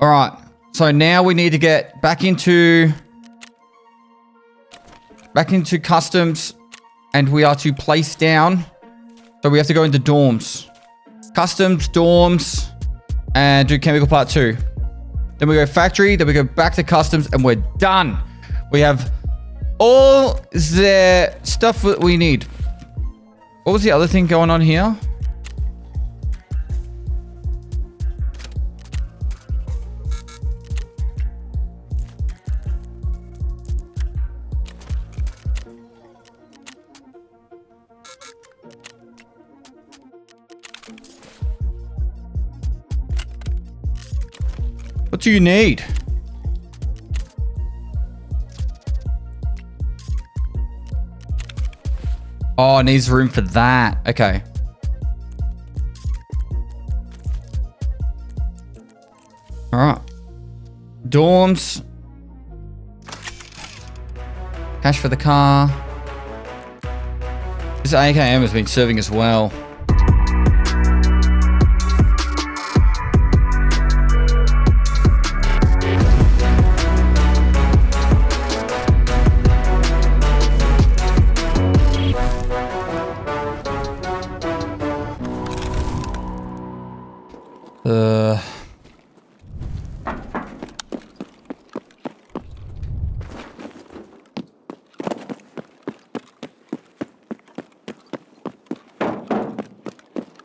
All right. So now we need to get back into customs, and we are to place down. So we have to go into dorms. Customs, dorms, and do chemical part 2. Then we go factory, then we go back to customs, and we're done. We have all the stuff that we need. What was the other thing going on here? What do you need? Oh, it needs room for that. Okay. All right. Dorms. Cash for the car. This AKM has been serving us well.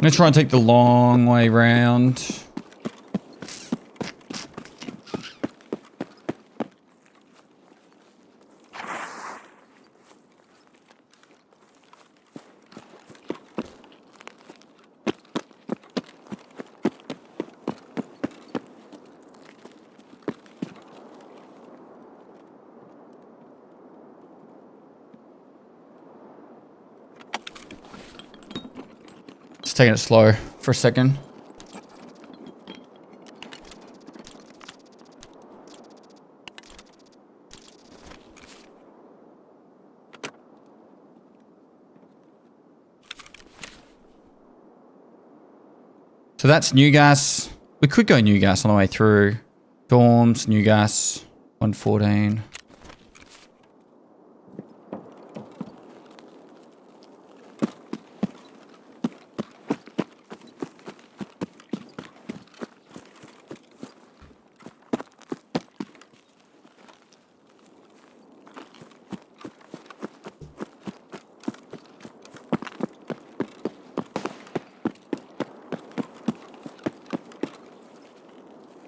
I'm gonna try and take the long way round. Taking it slow for a second. So that's new gas. We could go new gas on the way through. Dorms, new gas, 114.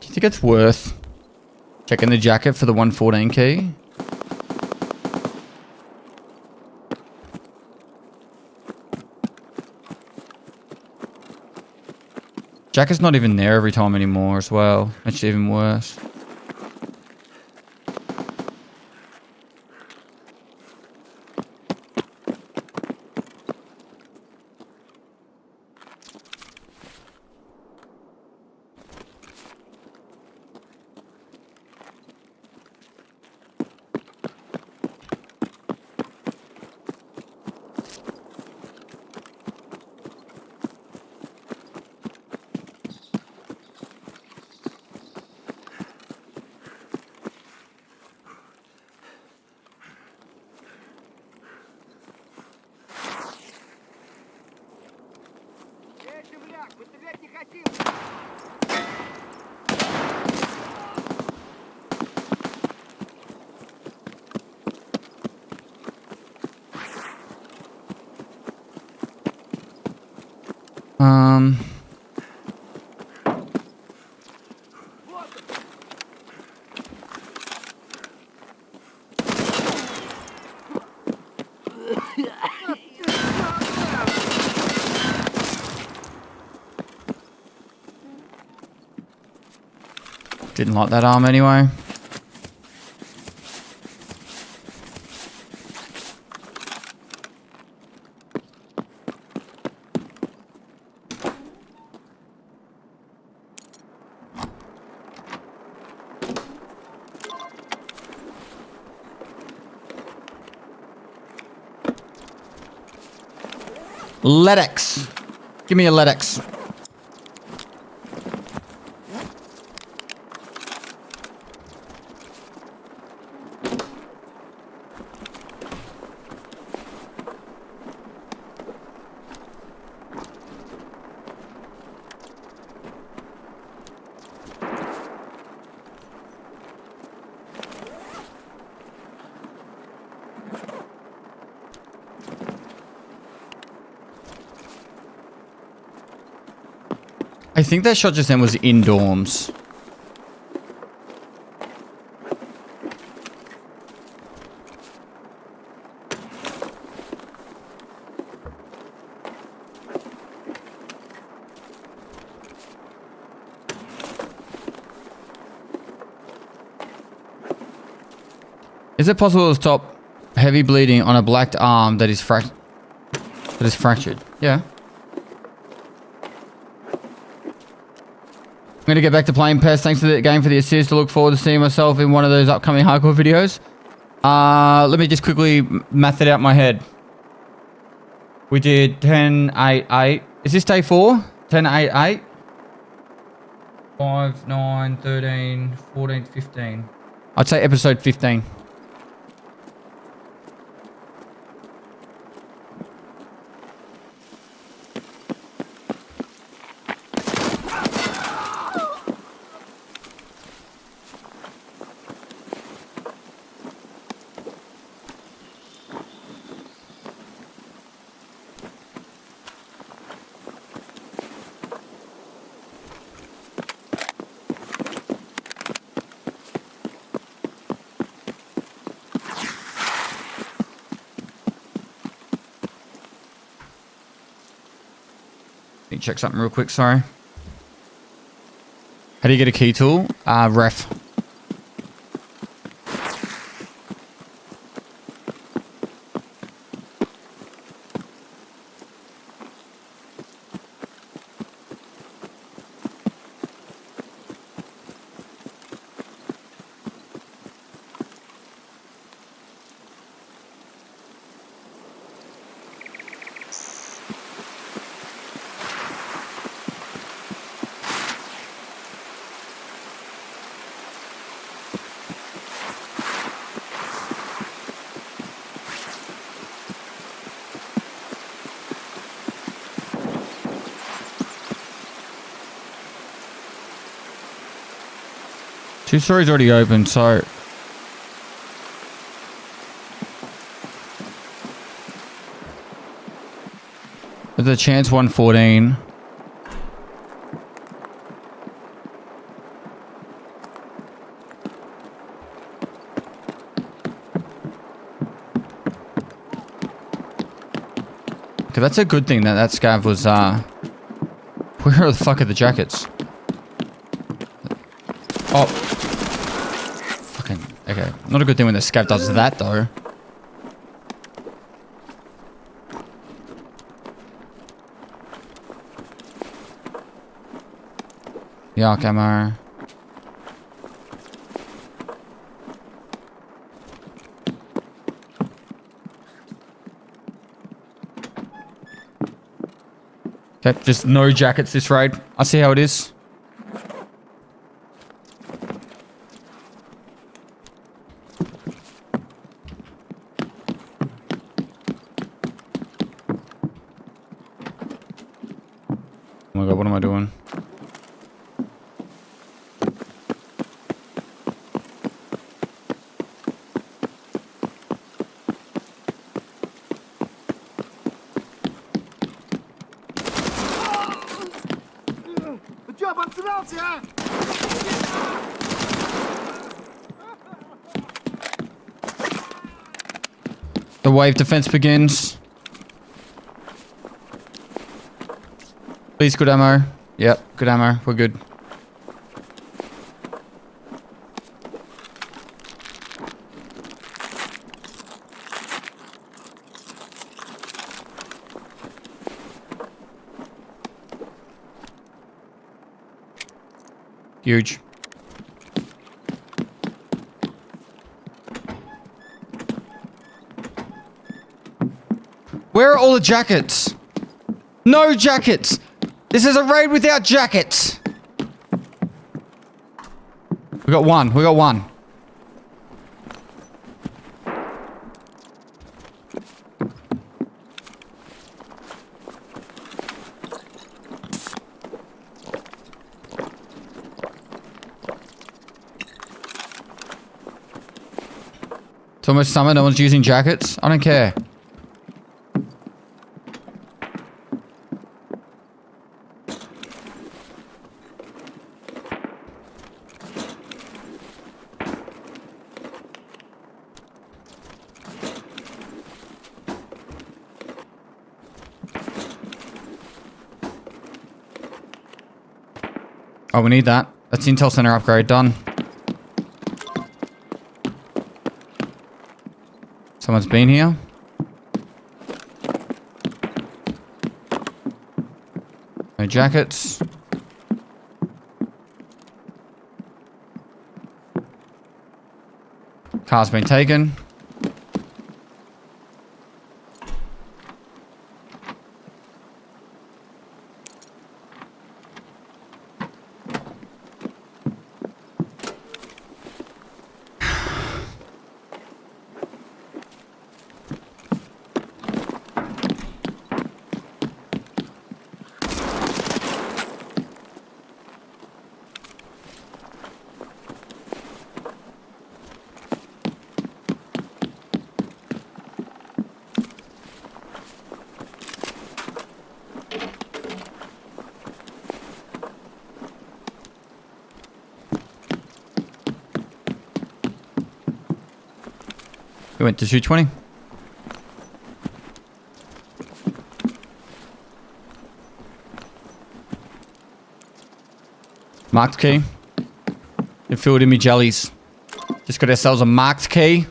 I think it's worth checking the jacket for the 114 key. Jacket's not even there every time anymore as well. It's even worse. Didn't like that arm anyway. LEDX. Give me a LEDX. I think that shot just then was in dorms. Is it possible to stop heavy bleeding on a blacked arm that is fractured? Yeah. I'm gonna get back to playing PES. Thanks for the game for the assist. I look forward to seeing myself in one of those upcoming hardcore videos. Let me just quickly math it out in my head. We did 10, 8, 8. Is this day 4? 10, 8, 8? 5, 9, 13, 14, 15. I'd say episode 15. Let me check something real quick, sorry. How do you get a key tool? Ref. Two stories already open, so... There's a chance 114. Okay, that's a good thing that that scav was, where the fuck are the jackets? Oh. Fucking, okay. Not a good thing when the scav does that, though. Yuck, ammo. Okay, just no jackets this raid. I see how it is. Oh my god, what am I doing? The wave defense begins. Please, good ammo. Yep, good ammo. We're good. Huge. Where are all the jackets? No jackets! This is a raid without jackets! We got one. We got one. It's almost summer. No one's using jackets. I don't care. Oh, we need that. That's Intel Center upgrade done. Someone's been here. No jackets. Car's been taken. We went to 220. Marked key. It filled in me jellies. Just got ourselves a marked key.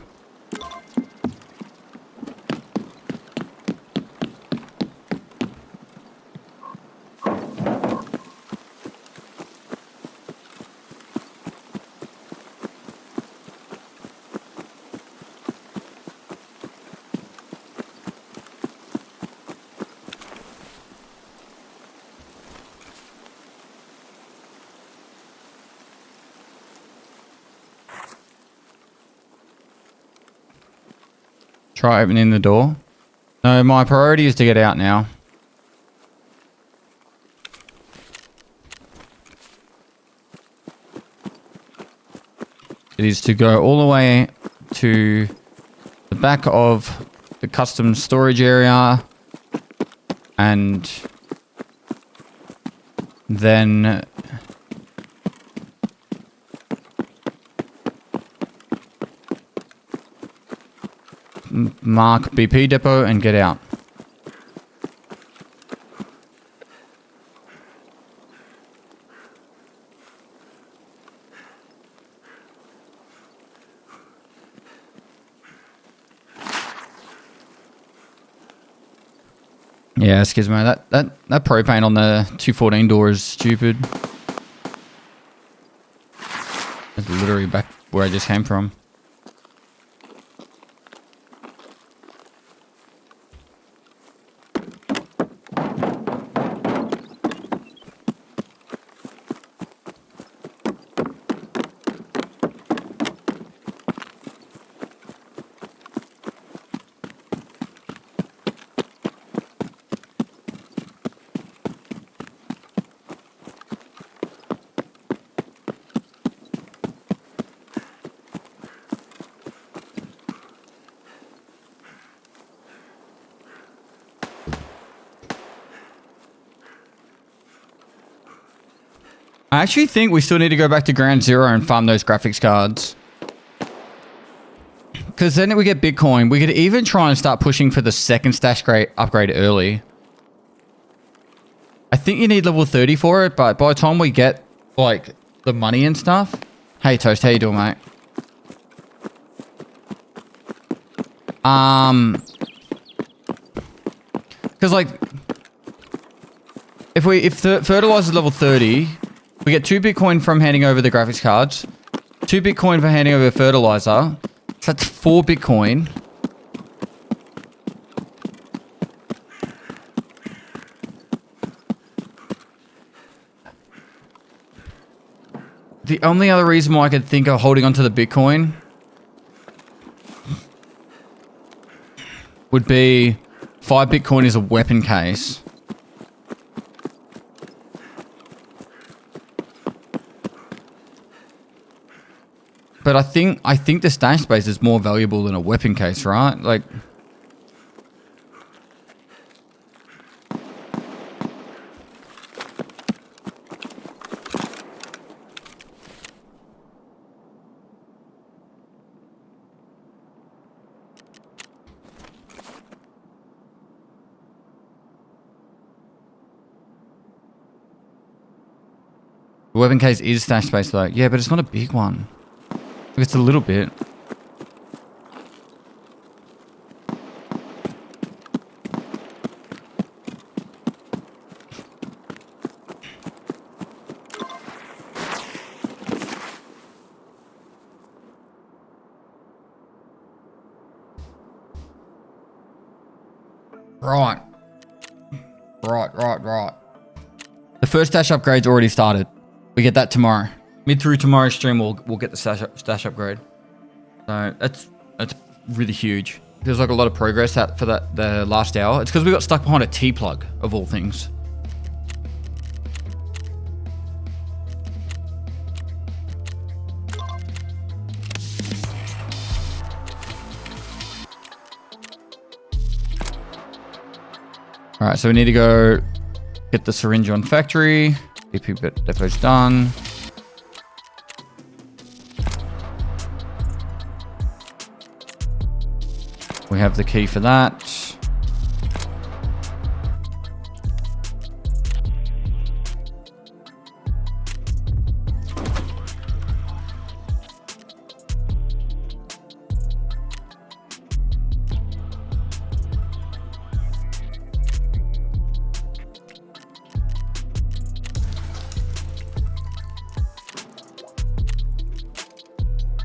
Try opening the door. No, my priority is to get out now. It is to go all the way to the back of the custom storage area and then mark BP depot and get out. Yeah, excuse me. That propane on the 214 door is stupid. It's literally back where I just came from. I actually think we still need to go back to Ground Zero and farm those graphics cards. Because then we get Bitcoin. We could even try and start pushing for the second stash upgrade early. I think you need level 30 for it, but by the time we get, like, the money and stuff... Hey, Toast, how you doing, mate? Because, like... If the fertilizer's level 30... We get 2 Bitcoin from handing over the graphics cards. 2 Bitcoin for handing over fertilizer. So that's 4 Bitcoin. The only other reason why I could think of holding onto the Bitcoin would be 5 Bitcoin is a weapon case. But I think the stash space is more valuable than a weapon case, right? Like... The weapon case is stash space though. Yeah, but it's not a big one. It's a little bit. Right. Right. The first stash upgrade's already started. We get that tomorrow. Mid through tomorrow's stream, we'll get the stash upgrade. So that's really huge. Feels like a lot of progress for the last hour. It's because we got stuck behind a T-plug, of all things. All right, so we need to go get the syringe on factory. BP depot's done. We have the key for that.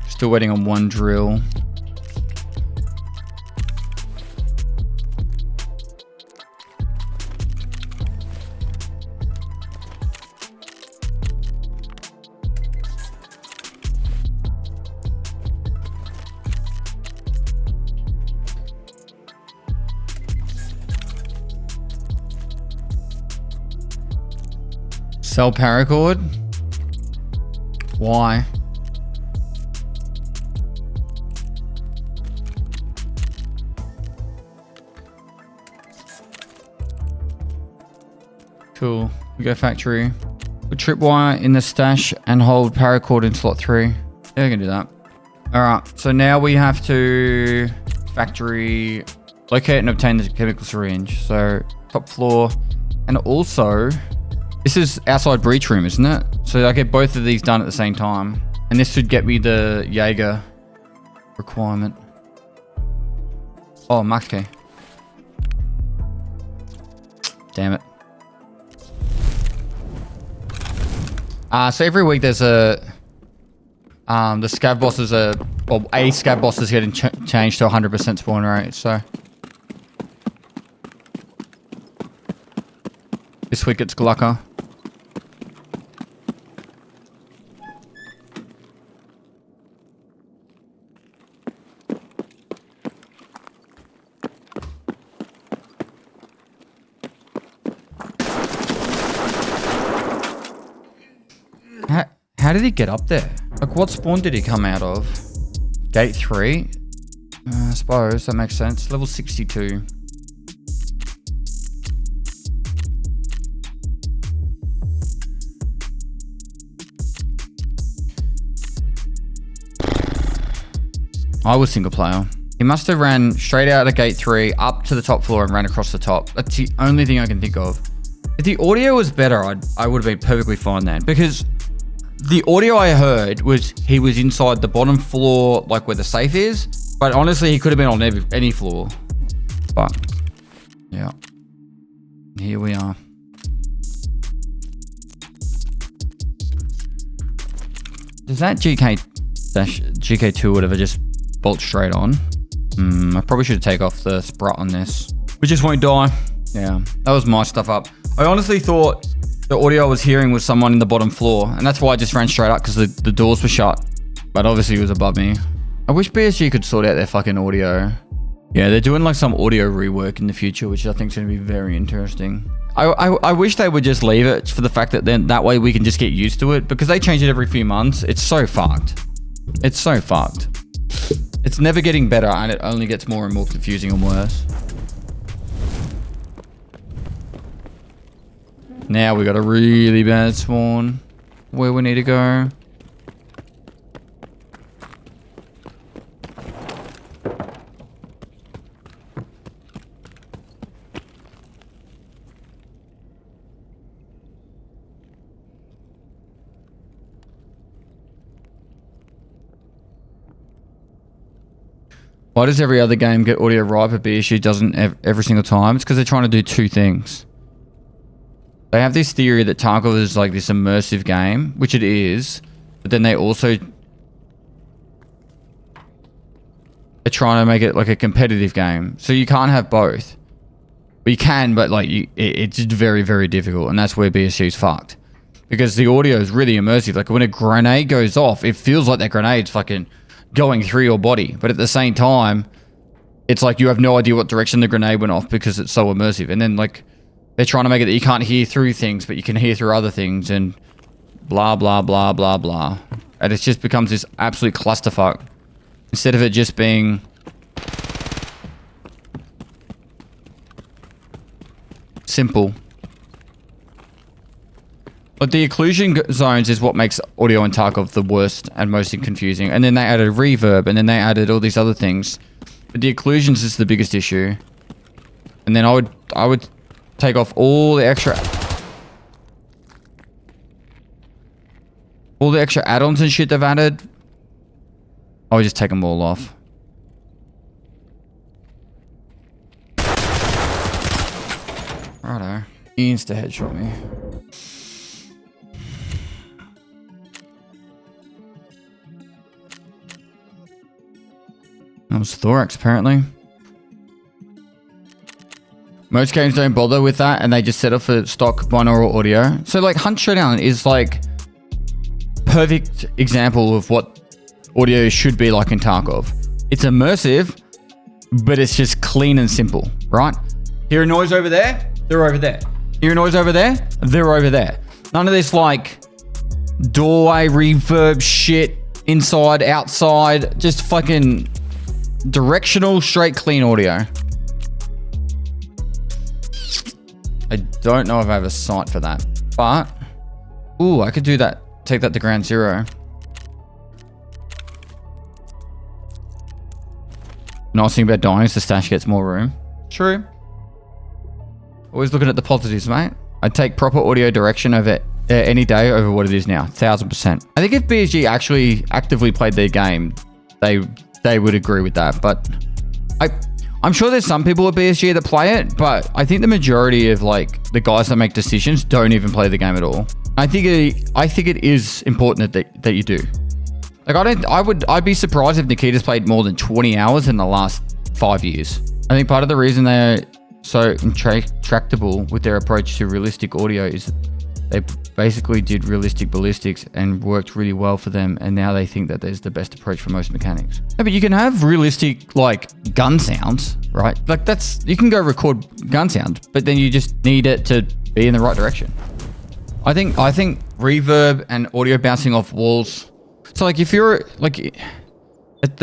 Still waiting on one drill. Sell paracord? Why? Cool. We go factory. Put tripwire in the stash and hold paracord in slot 3. Yeah, we can do that. Alright, so now we have to factory locate and obtain the chemical syringe. So top floor. And also, this is outside breach room, isn't it? So I get both of these done at the same time. And this should get me the Jaeger requirement. Oh, max key. Damn it. So every week there's the scav bosses a scav boss is getting changed to 100% spawn rate, so. This week it's Glucker. How did he get up there? Like, what spawn did he come out of? Gate 3? I suppose that makes sense. Level 62. I was single player. He must have ran straight out of gate 3, up to the top floor and ran across the top. That's the only thing I can think of. If the audio was better, I would have been perfectly fine then. Because the audio I heard was he was inside the bottom floor, like where the safe is. But honestly, he could have been on any floor. But, yeah. Here we are. Does that GK2 whatever just bolt straight on? I probably should take off the sprut on this. We just won't die. Yeah, that was my stuff up. I honestly thought the audio I was hearing was someone in the bottom floor, and that's why I just ran straight up, because the doors were shut. But obviously it was above me. I wish BSG could sort out their fucking audio. Yeah, they're doing like some audio rework in the future, which I think is going to be very interesting. I wish they would just leave it for the fact that then that way we can just get used to it, because they change it every few months. It's so fucked. It's so fucked. It's never getting better, and it only gets more and more confusing and worse. Now we got a really bad spawn where we need to go. Why does every other game get audio right, but BSG doesn't every single time? It's because they're trying to do two things. They have this theory that Tarkov is like this immersive game, which it is, but then they also are trying to make it like a competitive game. So you can't have both. But you can, but like it's very, very difficult, and that's where BSG is fucked. Because the audio is really immersive. Like when a grenade goes off, it feels like that grenade's fucking going through your body. But at the same time, it's like you have no idea what direction the grenade went off because it's so immersive. And then like they're trying to make it that you can't hear through things, but you can hear through other things and blah, blah, blah, blah, blah. And it just becomes this absolute clusterfuck. Instead of it just being simple. But the occlusion zones is what makes audio in Tarkov the worst and most confusing. And then they added reverb, and then they added all these other things. But the occlusions is the biggest issue. And then I would take off all the extra add-ons and shit they've added. I would just take them all off. Righto. Insta headshot me. That was thorax, apparently. Most games don't bother with that, and they just set up for stock binaural audio. So, like, Hunt Showdown is, like, perfect example of what audio should be like in Tarkov. It's immersive, but it's just clean and simple, right? Hear a noise over there? They're over there. Hear a noise over there? They're over there. None of this, like, doorway reverb shit, inside, outside, just fucking directional, straight, clean audio. I don't know if I have a sight for that, but ooh, I could do that. Take that to ground zero. Nice thing about dying is the stash gets more room. True. Always looking at the positives, mate. I'd take proper audio direction over any day over what it is now. 1000%. I think if BSG actually actively played their game, they would agree with that. But I'm sure there's some people at BSG that play it, but I think the majority of like the guys that make decisions don't even play the game at all. I think it is important that you do. Like I'd be surprised if Nikita's played more than 20 hours in the last 5 years. I think part of the reason they're so intractable with their approach to realistic audio is they basically did realistic ballistics and worked really well for them, and now they think that there's the best approach for most mechanics. No, but you can have realistic like gun sounds, right? Like you can go record gun sound, but then you just need it to be in the right direction. I think reverb and audio bouncing off walls. So like if you're like,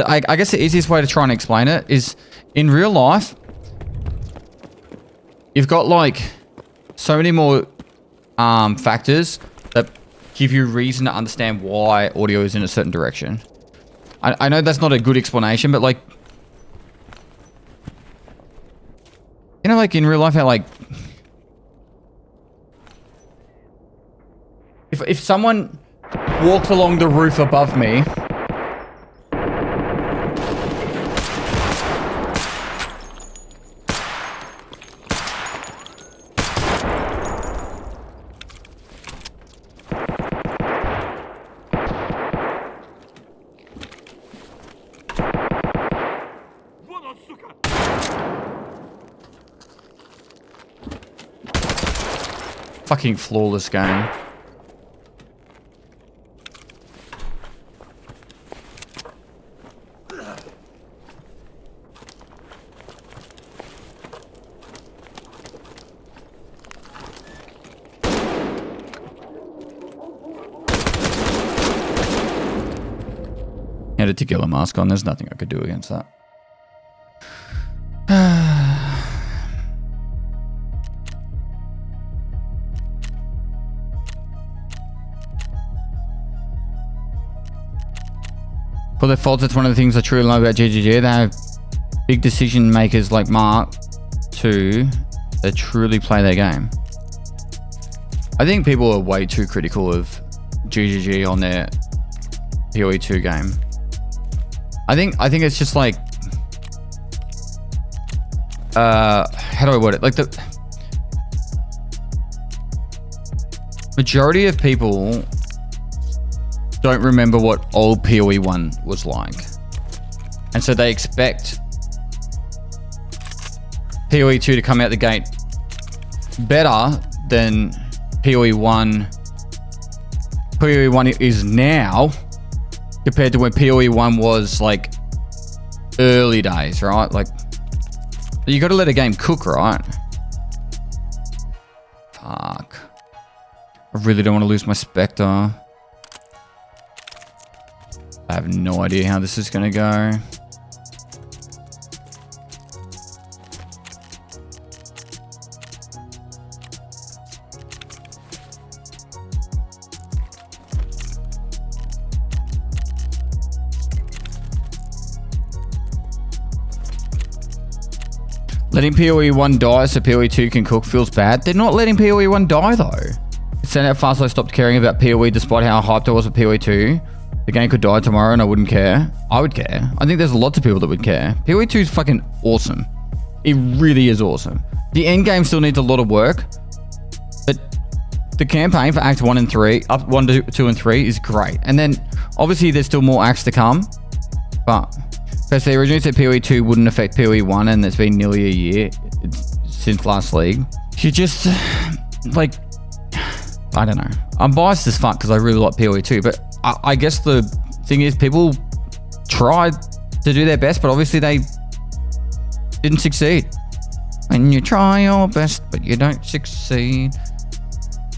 I guess the easiest way to try and explain it is in real life, you've got like so many more factors that give you reason to understand why audio is in a certain direction. I know that's not a good explanation, but like, you know, like in real life, how like, if someone walks along the roof above me, fucking flawless game. Had a tequila mask on. There's nothing I could do against that. For their faults, it's one of the things I truly love about GGG. They have big decision makers like Mark too that truly play their game. I think people are way too critical of GGG on their PoE 2 game. I think it's just like how do I word it? Like the majority of people don't remember what old PoE 1 was like. And so they expect PoE 2 to come out the gate better than PoE 1. PoE 1 is now compared to when PoE 1 was like early days, right? Like you got to let a game cook, right? Fuck. I really don't want to lose my Spectre. I have no idea how this is going to go. Letting PoE 1 die so PoE 2 can cook feels bad. They're not letting PoE 1 die though. It said how fast I stopped caring about PoE despite how hyped I was with PoE 2. The game could die tomorrow and I wouldn't care. I would care. I think there's lots of people that would care. PoE 2 is fucking awesome. It really is awesome. The end game still needs a lot of work, but the campaign for Act 1 and 3, up 1, 2, and 3 is great. And then obviously there's still more acts to come, but because they originally said PoE 2 wouldn't affect PoE 1 and it's been nearly a year since last league. You just, like, I don't know. I'm biased as fuck because I really like PoE 2, but I guess the thing is people tried to do their best, but obviously they didn't succeed. When you try your best, but you don't succeed.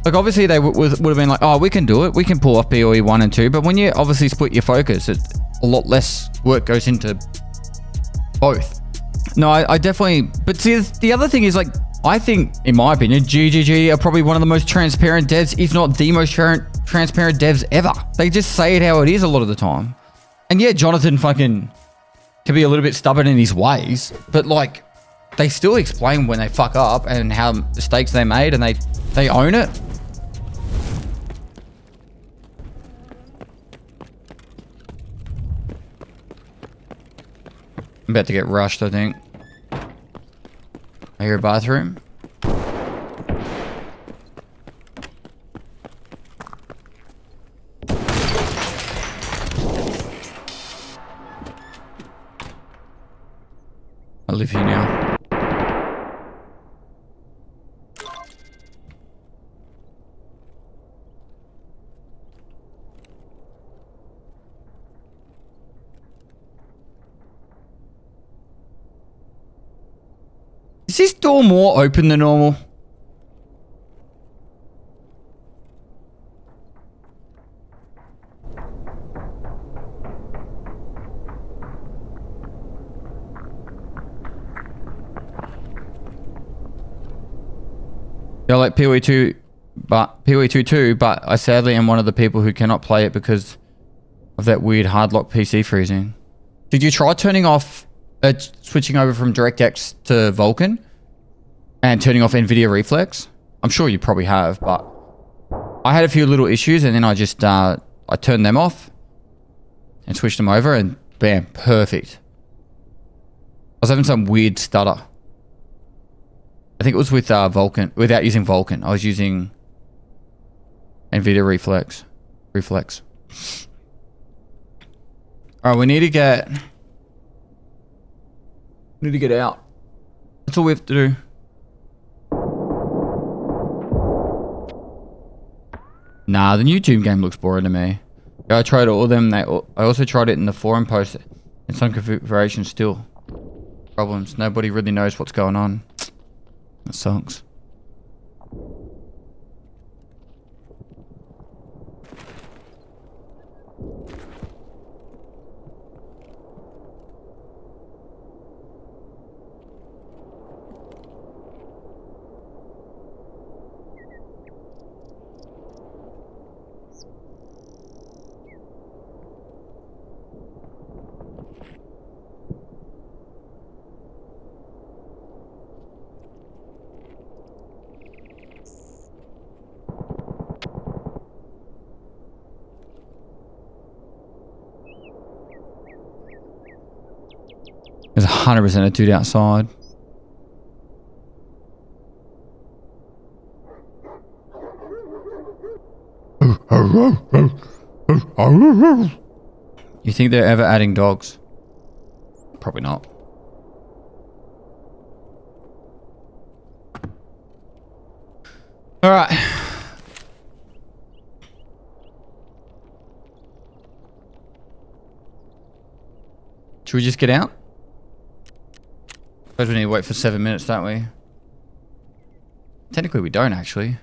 Like, obviously they would have been like, oh, we can do it. We can pull off PoE 1 and 2, but when you obviously split your focus, it's a lot less work goes into both. No, I definitely, but see, the other thing is, like, I think, in my opinion, GGG are probably one of the most transparent devs, if not the most transparent devs ever. They just say it how it is a lot of the time. And yeah, Jonathan fucking can be a little bit stubborn in his ways, but like, they still explain when they fuck up and how mistakes they made, and they own it. I'm about to get rushed, I think. I hear a bathroom. I live here now. Is this door more open than normal? Yeah, like PoE 2, but PoE 2 too, but I sadly am one of the people who cannot play it because of that weird hardlock PC freezing. Did you try turning off, switching over from DirectX to Vulkan and turning off NVIDIA Reflex? I'm sure you probably have, but I had a few little issues and then I just, I turned them off and switched them over and bam, perfect. I was having some weird stutter. I think it was with Vulkan, without using Vulkan. I was using NVIDIA Reflex. All right, we need to get out. That's all we have to do. Nah, the new Doom game looks boring to me. Yeah, I tried all of them. I also tried it in the forum post. In some configurations, still problems. Nobody really knows what's going on. That sucks. There's 100% a dude outside. You think they're ever adding dogs? Probably not. All right. Should we just get out? Suppose we need to wait for 7 minutes, don't we? Technically, we don't actually.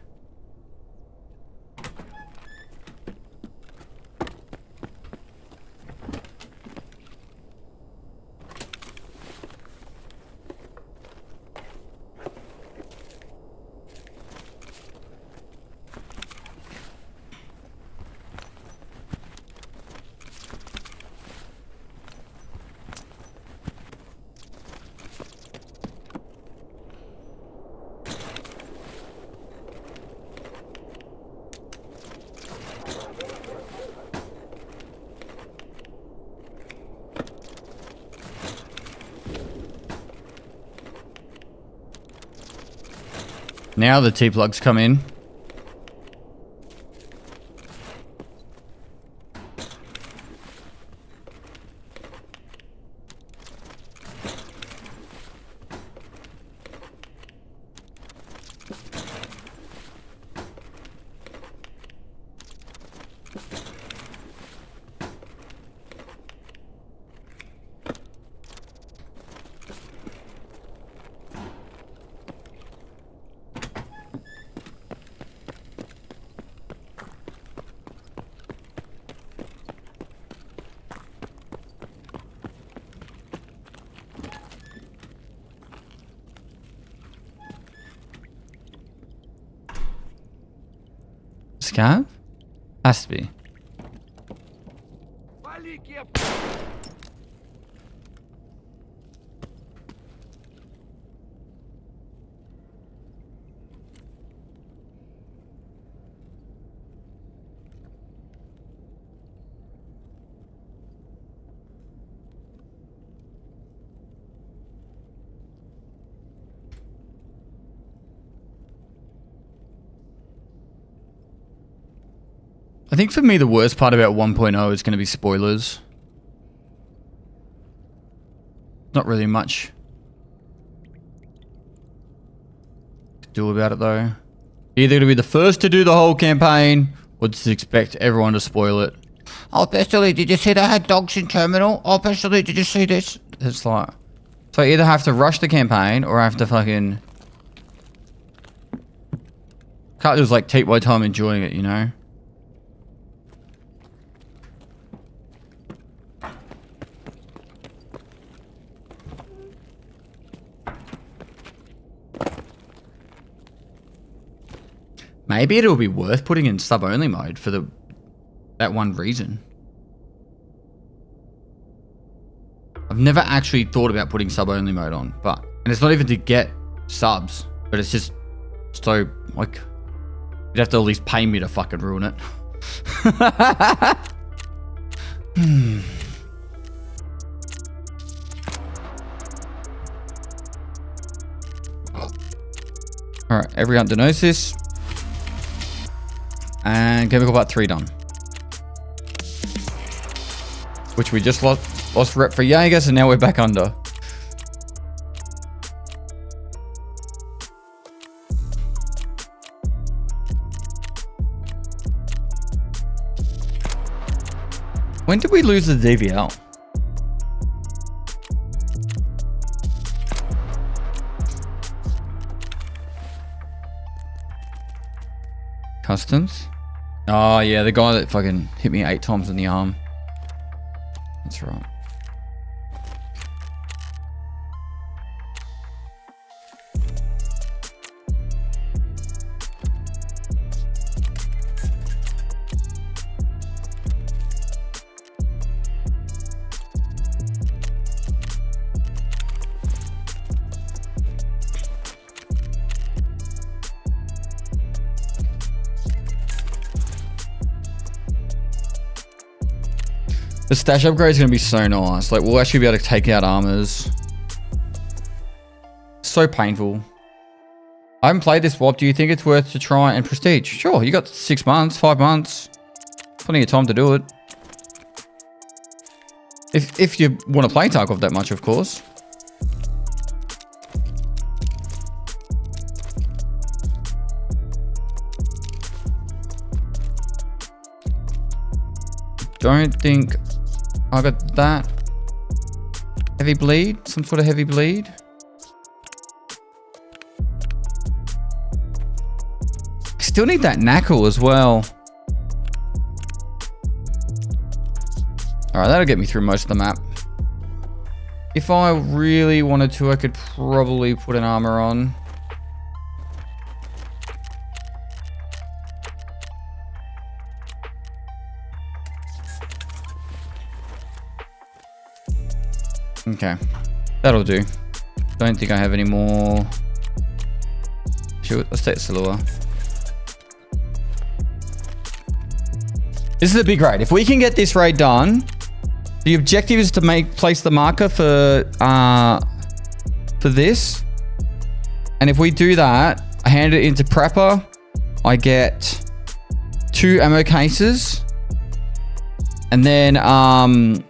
Now the T-plugs come in. Scav? Has to be. I think for me the worst part about 1.0 is going to be spoilers. Not really much to do about it though. You're either going to be the first to do the whole campaign or just expect everyone to spoil it. Oh, Bestily, did you see they had dogs in terminal? Oh, Bestily, did you see this? It's like... So I either have to rush the campaign or I have to fucking... Can't just like take my time enjoying it, you know? Maybe it'll be worth putting in sub-only mode for that one reason. I've never actually thought about putting sub-only mode on, and it's not even to get subs, but it's just so, like, you'd have to at least pay me to fucking ruin it. Alright, every hunter knows this. And chemical part 3 done. Which we just lost rep for Jaeger, so now we're back under. When did we lose the DVL? Customs? Oh yeah, the guy that fucking hit me 8 times in the arm. That's right. The stash upgrade is going to be so nice. Like, we'll actually be able to take out armors. So painful. I haven't played this WAP. Do you think it's worth to try and prestige? Sure, you got 6 months, 5 months. Plenty of time to do it. If you want to play Tarkov that much, of course. Don't think I got that. Heavy bleed? Some sort of heavy bleed? I still need that knuckle as well. Alright, that'll get me through most of the map. If I really wanted to, I could probably put an armor on. Okay, that'll do. Don't think I have any more. Shoot, let's take Salua. This is a big raid. If we can get this raid done, the objective is to place the marker for this. And if we do that, I hand it into Prepper. I get 2 ammo cases. And then I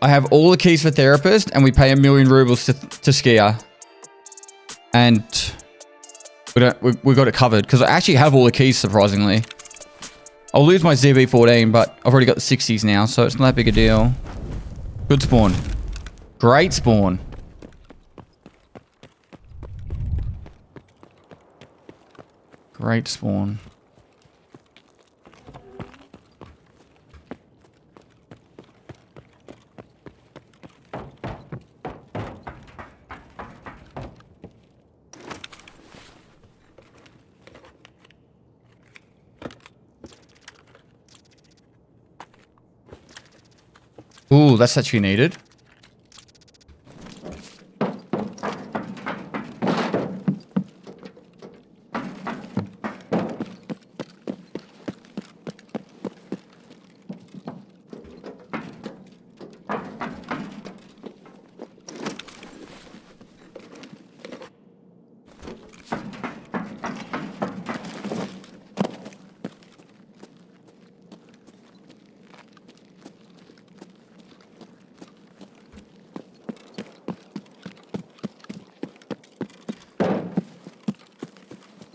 have all the keys for Therapist, and we pay 1 million rubles to Skier. And we got it covered, because I actually have all the keys, surprisingly. I'll lose my ZB14, but I've already got the 60s now, so it's not that big a deal. Good spawn. Great spawn. Great spawn. Ooh, that's actually needed.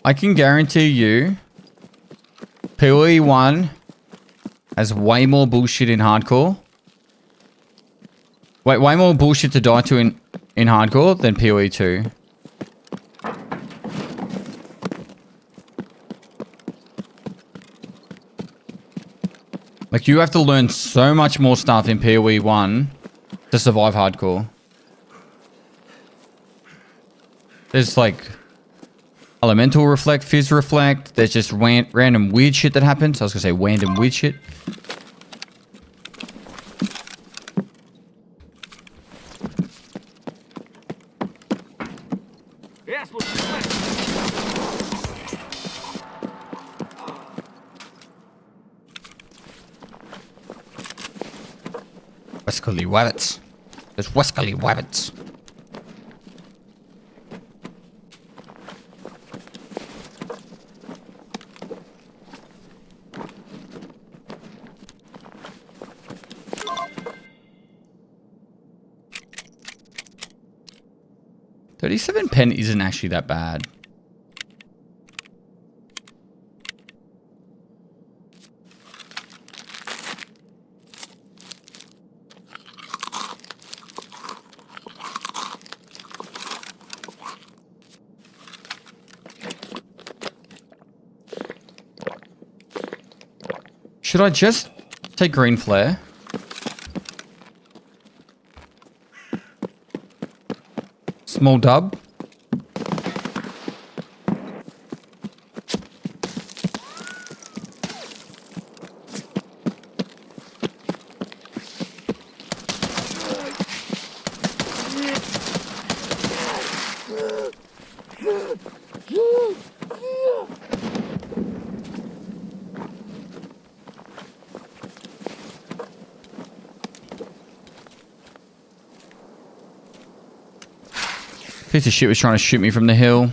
I can guarantee you PoE 1 has way more bullshit in hardcore. Wait, way more bullshit to die to in hardcore than PoE 2. Like, you have to learn so much more stuff in PoE 1 to survive hardcore. There's like elemental reflect, fizz reflect. There's just random weird shit that happens. I was gonna say random weird shit. Wescally wabbits. There's Wescally wabbits. $37 isn't actually that bad. Should I just take green flare? Small dub. Piece of shit was trying to shoot me from the hill.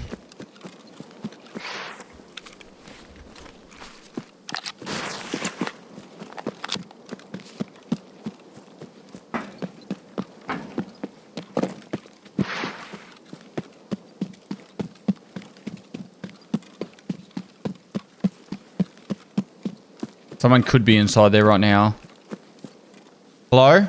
Someone could be inside there right now. Hello?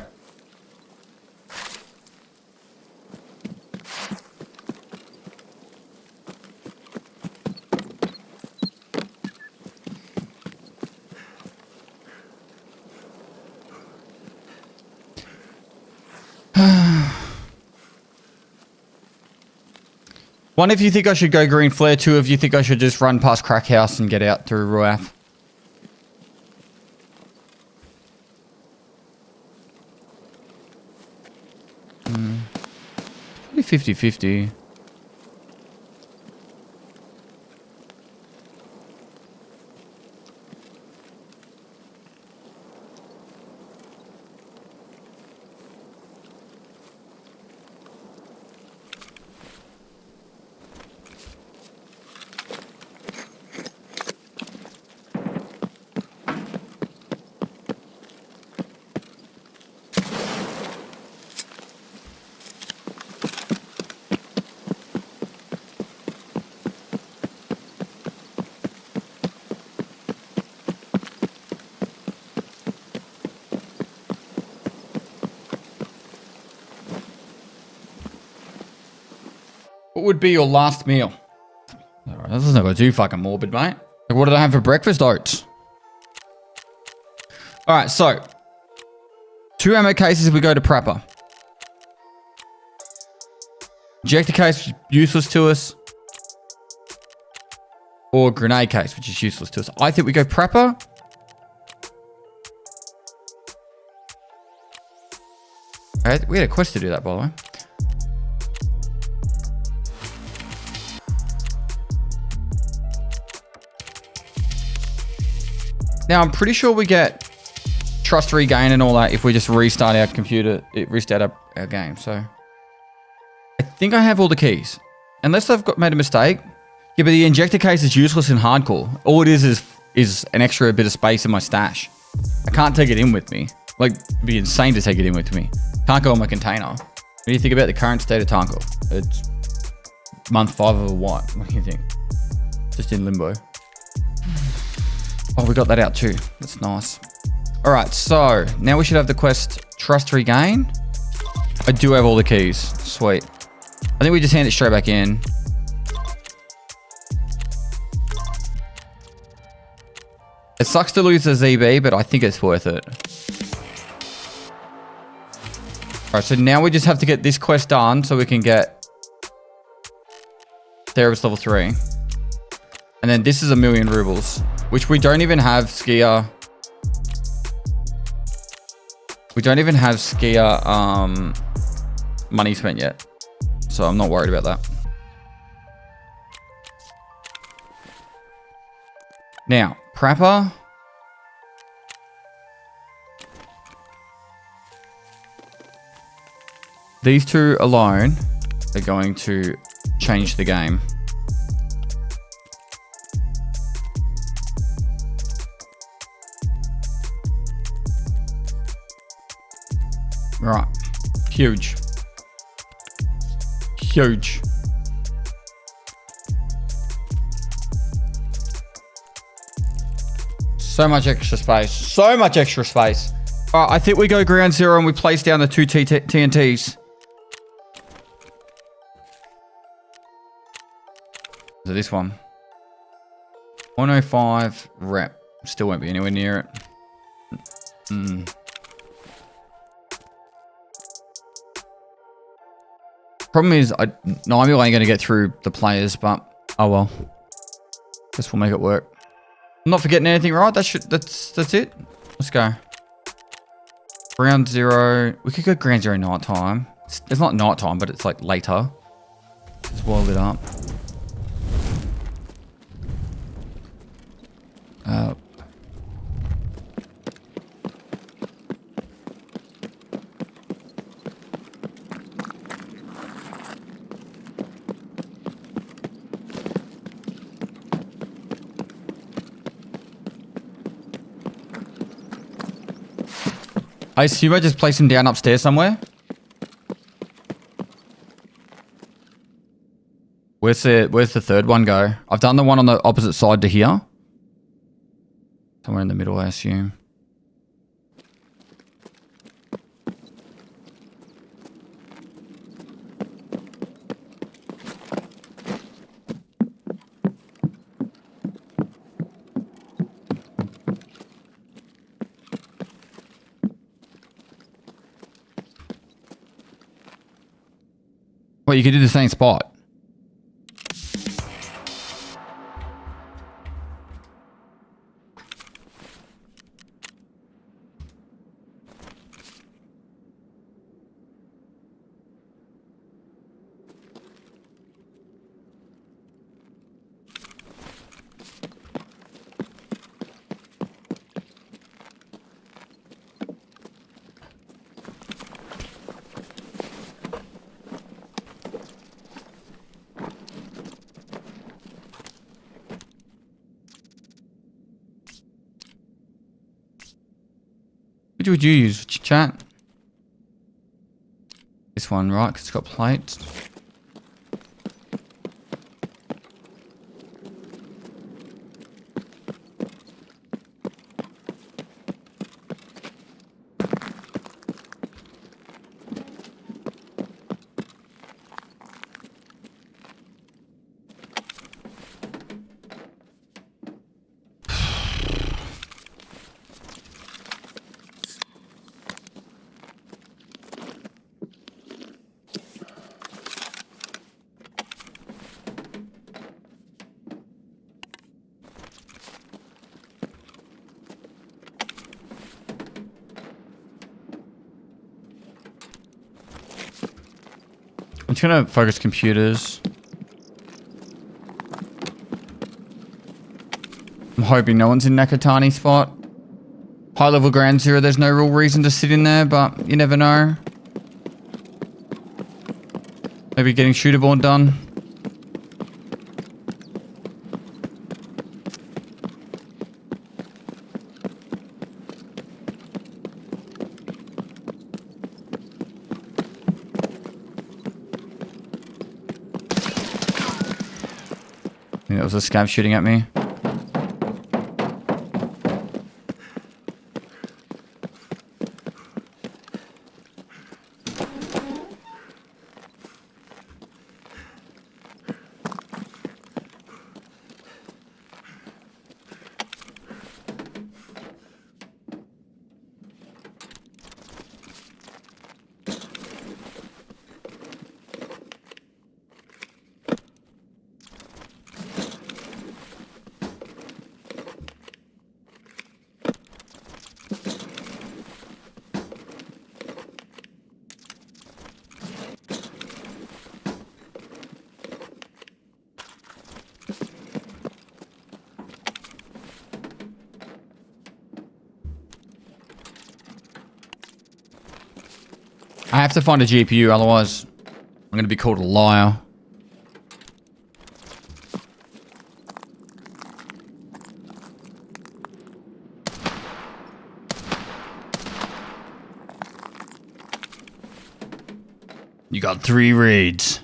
One, if you think I should go green flare. Two, if you think I should just run past Crack House and get out through Ruaf. Probably 50-50. What would be your last meal? Alright, this is not too fucking morbid, mate. Like, what did I have for breakfast? Oats. Alright, so 2 ammo cases if we go to Prepper. Ejector case, useless to us. Or grenade case, which is useless to us. I think we go Prepper. Alright, we had a quest to do that, by the way. Now, I'm pretty sure we get trust regain and all that if we just restart our computer, restart our game. So, I think I have all the keys. Unless I've made a mistake. Yeah, but the injector case is useless in hardcore. All it is an extra bit of space in my stash. I can't take it in with me. Like, it'd be insane to take it in with me. Can't go on my container. What do you think about the current state of Tarkov? It's month 5 of a what? What do you think? Just in limbo. Oh, we got that out too. That's nice. All right, so now we should have the quest Trust Regain. I do have all the keys. Sweet. I think we just hand it straight back in. It sucks to lose the ZB, but I think it's worth it. All right, so now we just have to get this quest done so we can get Therapist level 3. And then this is 1,000,000 rubles. Which we don't even have skier. We don't even have skier money spent yet. So I'm not worried about that. Now, Prepper. These 2 alone are going to change the game. Right. Huge. Huge. So much extra space. So much extra space. All right, I think we go ground zero and we place down the 2 TNTs. So this one. 105 rep. Still won't be anywhere near it. Problem is, I'm only going to get through the players, but oh well. Guess we'll make it work. I'm not forgetting anything, right? That's it. Let's go. Ground zero. We could go ground zero nighttime. It's not nighttime, but it's like later. It's well lit up. I assume I just place him down upstairs somewhere. Where's the third one go? I've done the one on the opposite side to here. Somewhere in the middle, I assume. Well, you could do the same spot. Which would you use, chat? This one, right? Because it's got plates. I'm just gonna focus computers. I'm hoping no one's in Nakatani spot. High level ground zero, there's no real reason to sit in there, but you never know. Maybe getting shooterborn done. I think that was a scav shooting at me. I have to find a GPU, otherwise I'm going to be called a liar. You got 3 raids.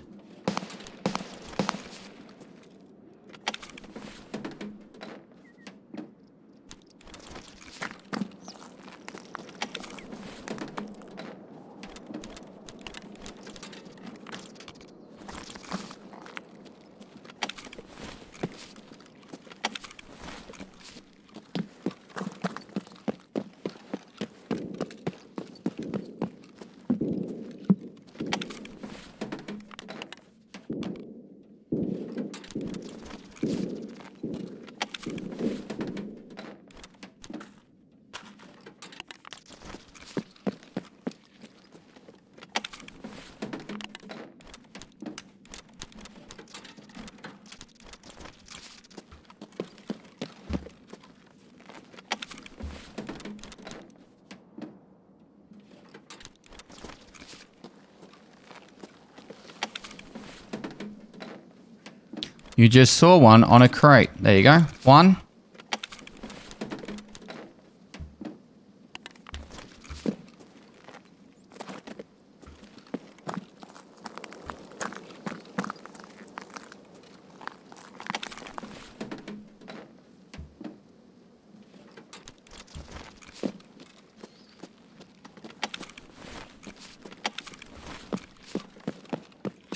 You just saw one on a crate. There you go. One.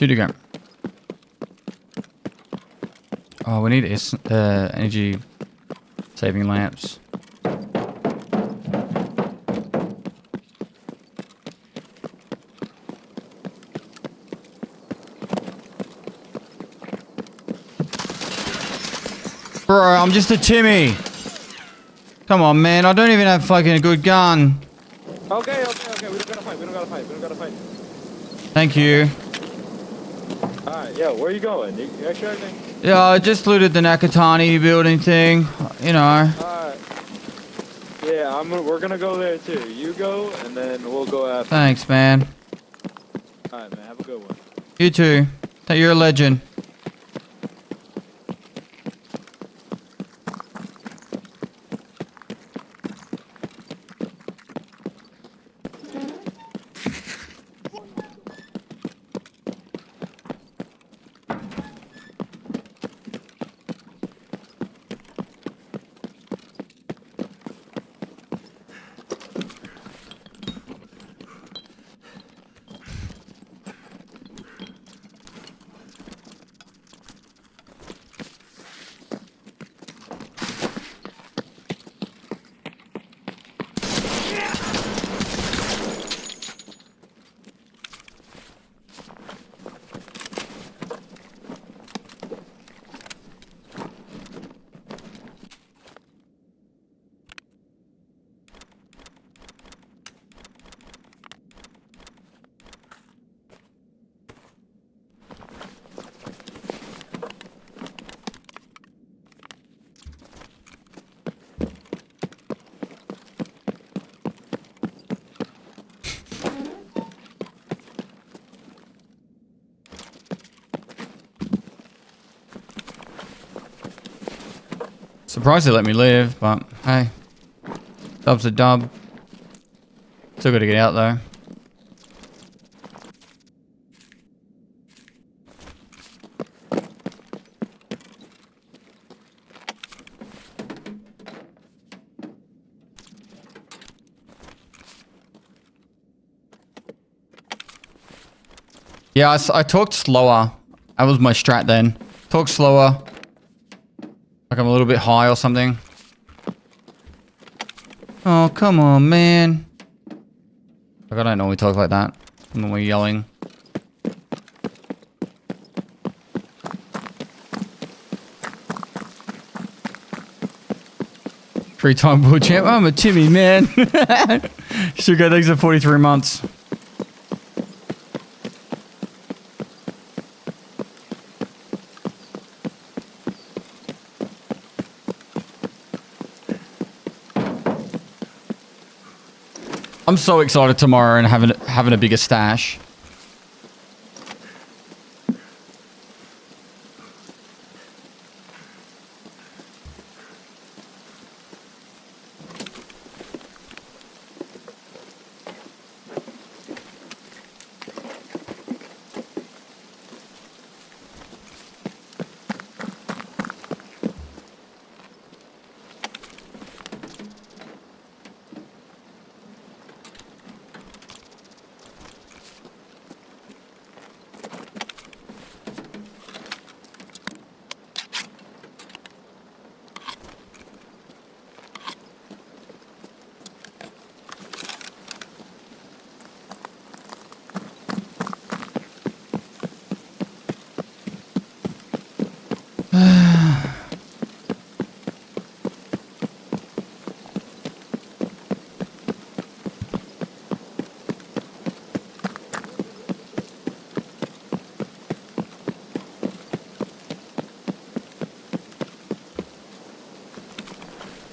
2 to go. Oh, we need energy saving lamps. Bro, I'm just a Timmy. Come on, man. I don't even have fucking a good gun. Okay. We don't gotta fight. Thank you. Alright, yeah, where are you going? You extra anything? Yeah, I just looted the Nakatani building thing. You know. Alright. Yeah, we're gonna go there too. You go, and then we'll go after. Thanks, man. Alright, man. Have a good one. You too. You're a legend. Surprised they let me live, but hey. Dub's a dub. Still gotta get out though. Yeah, I talked slower. That was my strat then. Talk slower. Like I'm a little bit high or something. Oh, come on, man. Like I don't normally talk like that. I'm normally yelling. Three-time world champ. I'm a Timmy, man. Sugar, thanks for 43 months. I'm so excited tomorrow and having a bigger stash.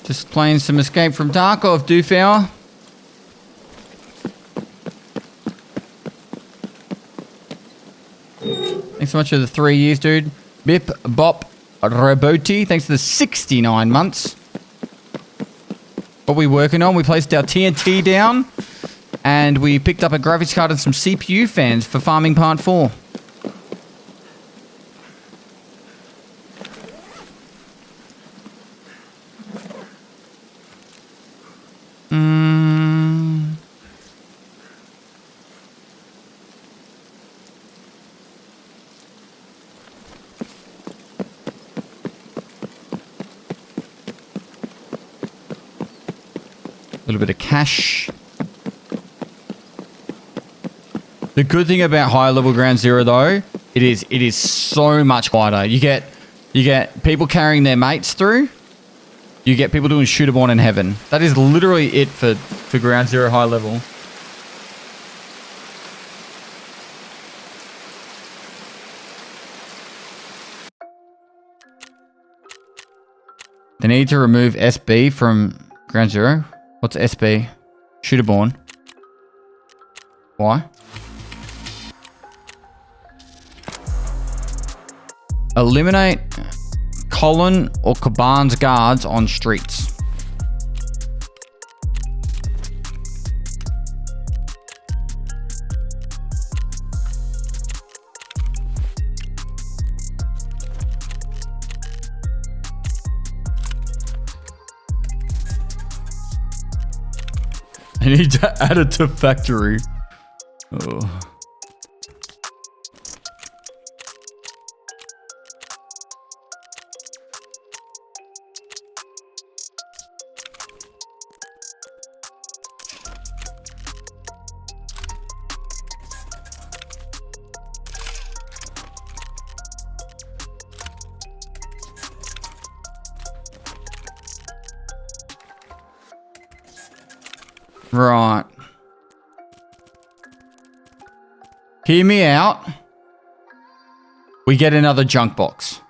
Just playing some Escape from Tarkov, Doofhour. Thanks so much for the 3 years, dude. Bip Bop Roboti, thanks for the 69 months. What are we working on? We placed our TNT down, and we picked up a graphics card and some CPU fans for farming part 4. little bit of cash. The good thing about higher level ground zero though, it is so much quieter. You get people carrying their mates through. You get people doing shooterborn in heaven. That is literally it for ground zero high level. They need to remove SB from ground zero. What's SB? Shooterborn. Why? Eliminate Colin or Caban's guards on streets. I need to add it to factory. Oh. Right. Hear me out. We get another junk box.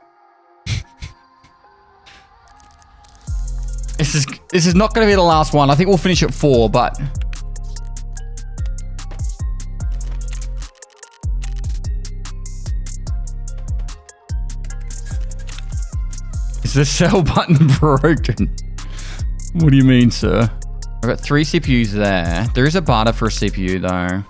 This is not going to be the last one. I think we'll finish at 4, but is the sell button broken? What do you mean, sir? I've got 3 CPUs there. There is a barter for a CPU though. I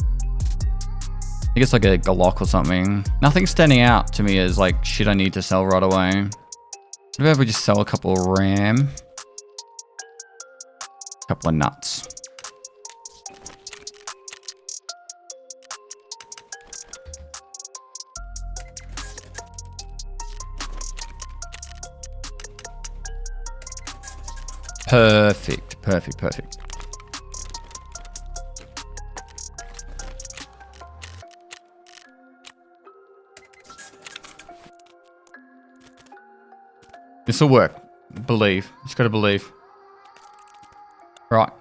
think it's like a Glock or something. Nothing's standing out to me as like shit I need to sell right away. What about if we just sell a couple of RAM? A couple of nuts. Perfect, perfect, perfect. This will work. Believe. Just gotta believe. Right.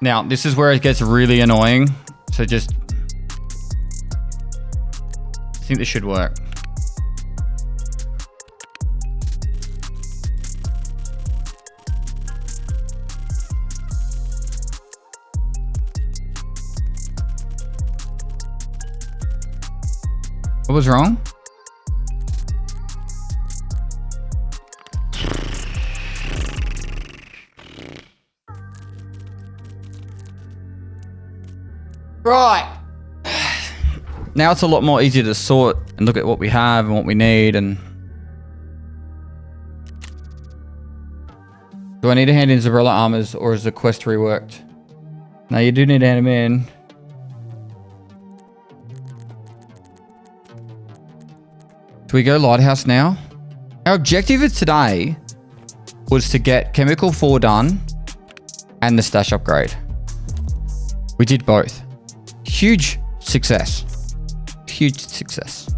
Now, this is where it gets really annoying. So just... I think this should work. What was wrong? Right. Now it's a lot more easier to sort and look at what we have and what we need and... Do I need to hand in Zabrella armors or is the quest reworked? No, you do need to hand them in. Do we go Lighthouse now? Our objective of today was to get Chemical 4 done and the stash upgrade. We did both. Huge success. Huge success.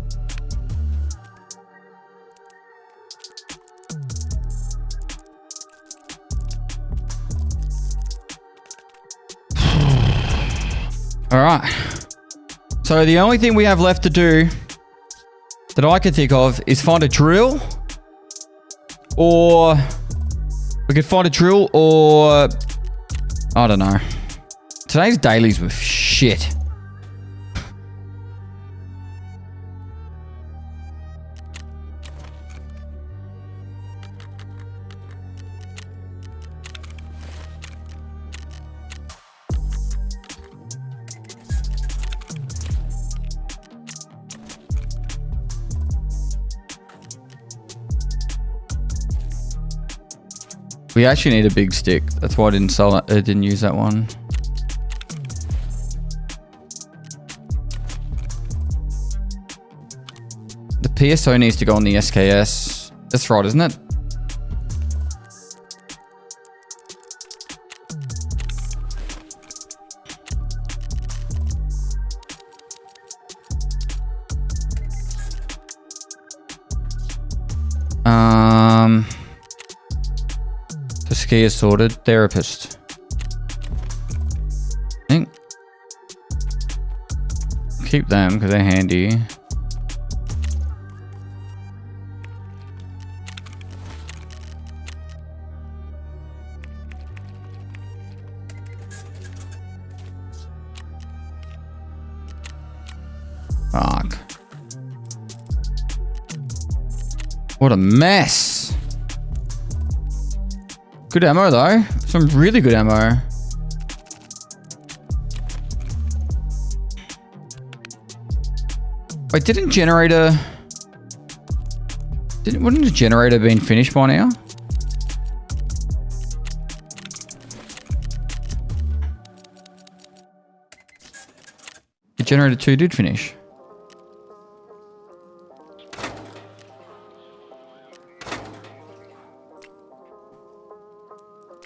All right. So the only thing we have left to do that I can think of is find a drill, or we could find a drill, or I don't know. Today's dailies were shit. We actually need a big stick. That's why I didn't sell it. I didn't use that one. The PSO needs to go on the SKS. That's right, isn't it? The skier sorted. Therapist. I think. Keep them because they're handy. Fuck. What a mess. Good ammo though. Some really good ammo. Wait, wouldn't the generator been finished by now? The generator 2 did finish.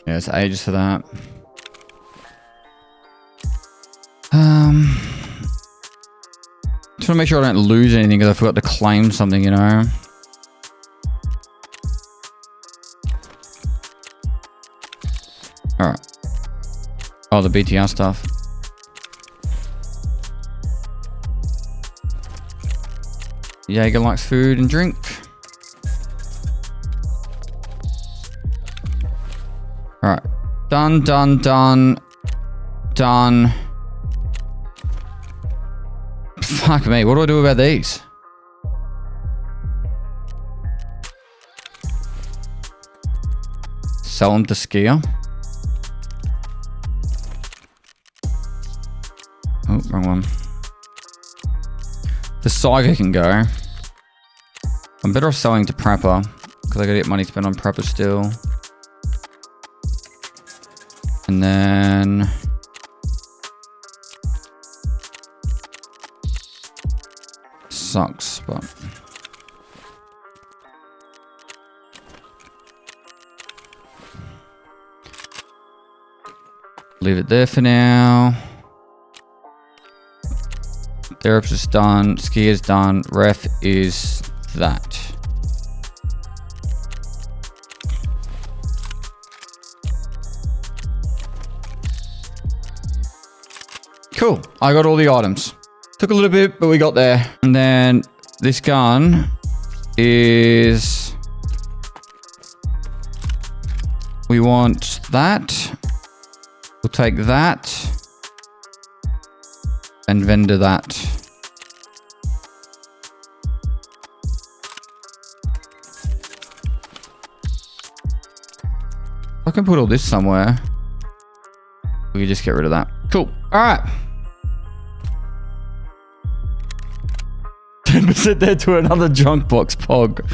Yeah, it's ages for that. Just want to make sure I don't lose anything because I forgot to claim something, you know. Alright. Oh, the BTR stuff. Jaeger likes food and drink. Alright. Done, done, done. Done. Fuck me, what do I do about these? Sell them to skier. Oh, wrong one. The Saiga can go. I'm better off selling to Prepper because I gotta get money spent on Prepper still. And then sucks, but leave it there for now. Therapist is done. Ski is done. Ref is that. Cool. I got all the items. Took a little bit, but we got there. And then this gun is... We want that. We'll take that. And vendor that. I can put all this somewhere. We can just get rid of that. Cool. All right. 10% there to another junk box, Pog.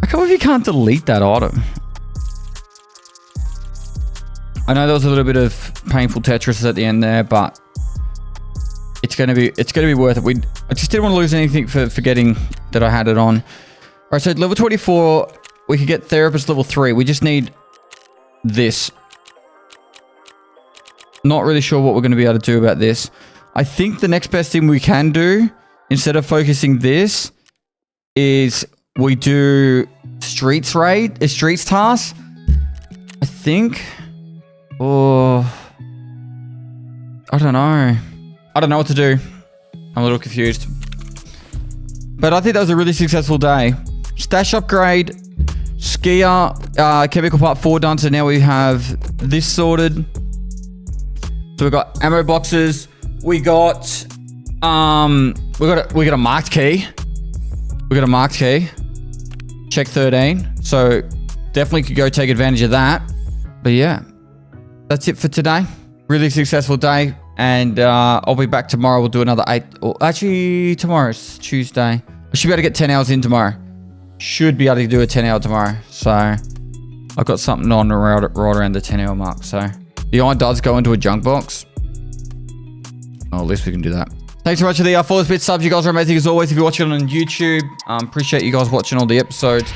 I can't believe you can't delete that item. I know there was a little bit of painful Tetris at the end there, but it's gonna be worth it. I just didn't want to lose anything for forgetting that I had it on. All right, so level 24, we could get therapist level 3. We just need this. Not really sure what we're going to be able to do about this. I think the next best thing we can do, instead of focusing this, is we do streets task. I think. Or I don't know. I don't know what to do. I'm a little confused. But I think that was a really successful day. Stash upgrade, skier, chemical part 4 done. So now we have this sorted. So we got ammo boxes. We got a marked key. We got a marked key. Check 13. So definitely could go take advantage of that. But yeah, that's it for today. Really successful day. And I'll be back tomorrow. We'll do another 8. Or actually, tomorrow's Tuesday. I should be able to get 10 hours in tomorrow. Should be able to do a 10 hour tomorrow. So I've got something on right around the 10 hour mark. So the iron does go into a junk box. Oh, at least we can do that. Thanks so much for the 4 bit subs. You guys are amazing as always. If you're watching on YouTube, appreciate you guys watching all the episodes.